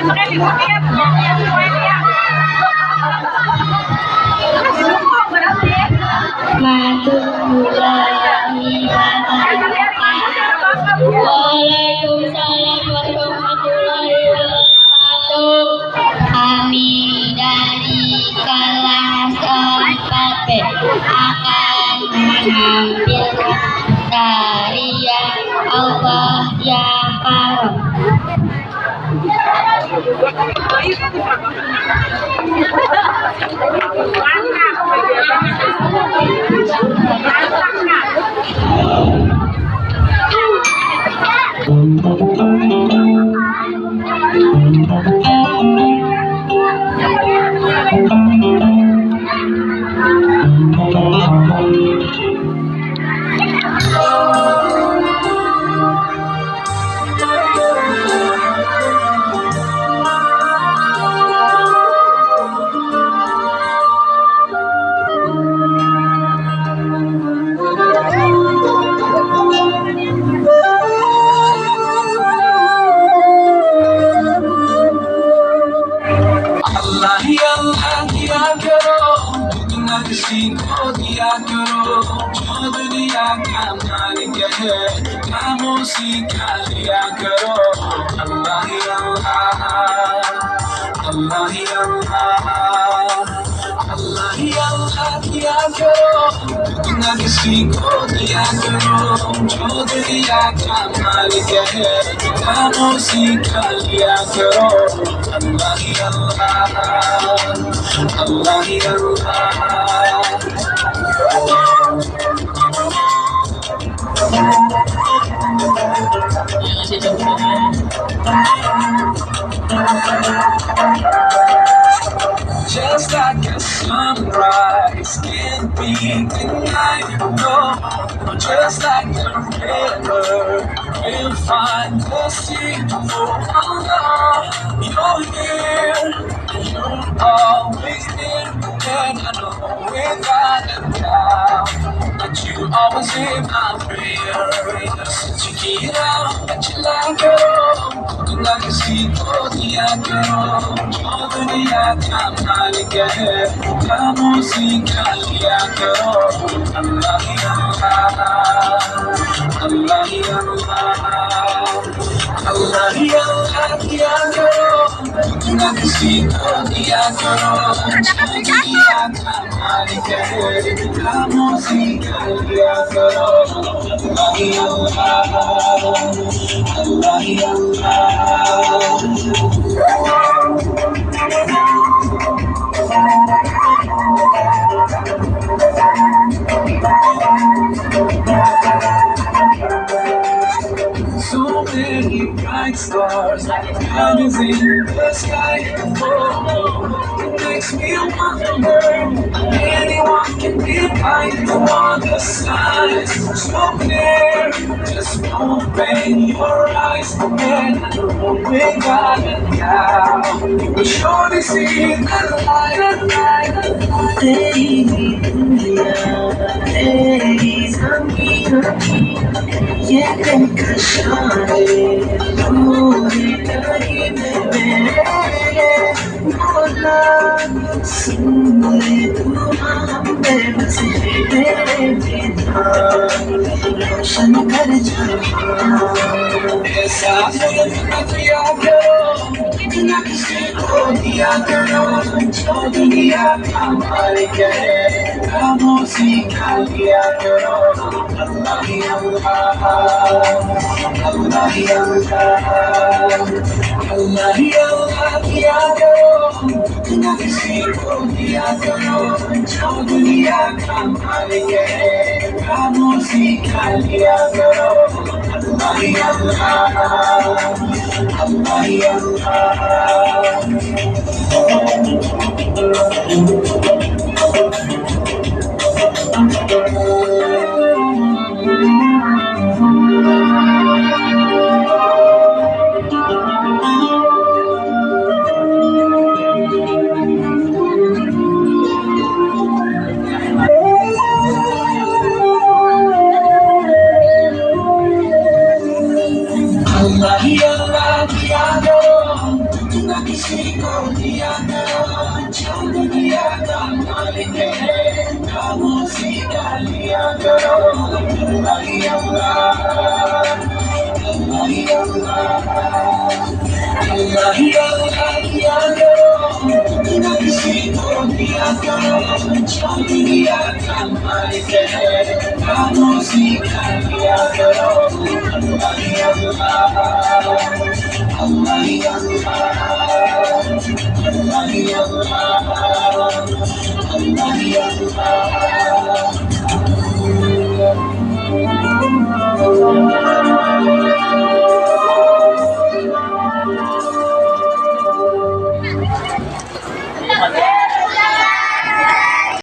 Waalaikumsalam warahmatullahi wabarakatuh. Kami dari kelas 4B akan menampilkan tarian Allah ya Karim. किसी को दिया करो जो दुनिया का मालिक है खामोशी का लिया करो अल्लाह ही अल्लाह अल्लाह ही अल्लाह अल्लाह ही अल्लाह किया करो न किसी को दिया करो जो दुनिया का मालिक है खामोशी का लिया करो अल्लाह ही अल्लाह अल्लाह ही अल्लाह Just like a sunrise can't be denied, no. Just like a river, we'll find the sea. Oh Allah, you're here, you're always near, and I know without a doubt that you always hear my prayers. Check it out, that you like it. ना किसी को दिया करो जो दुनिया का मालिक है खामोशी का लिया करो अल्लाह ही अल्लाह अल्लाह ही अल्लाह अल्लाह ही अल्लाह किया करो ना किसी को दिया करो जो दुनिया का मालिक है खामोशी का लिया करो अल्लाह ही अल्लाह अल्लाह ही अल्लाह So many bright stars, diamonds in the sky. Oh, it makes me wonder, anyone can be kind on the skies. So near, just open your eyes, and I know without a doubt you will surely see the light. तेरी दुनिया तेरी ज़मीन ये देखकर शाने पूरी तरह मेरे मौला सुन ले तू हम बेबस तेरे बिना रोशन कर जाना ऐसा दिया करो ना किसी को दिया करो जो दुनिया का मालिक है खामोशी का लिया करो अल्लाह ही अल्लाह अल्लाह ही अल्लाह अल्लाह ही अल्लाह किया करो ना किसी को दिया करो जो दुनिया का मालिक है खामोशी का लिया करो अल्लाह ही अल्लाह अल्लाह ही अल्लाह करो अल्लाह ही अल्लाह किया करो ना किसी को दिया करो जो दुनिया का मालिक है खामोशी का किया करो अल्लाह ही अल्लाह अल्लाह ही अल्लाह अल्लाह ही अल्लाह अल्लाह ही अल्लाह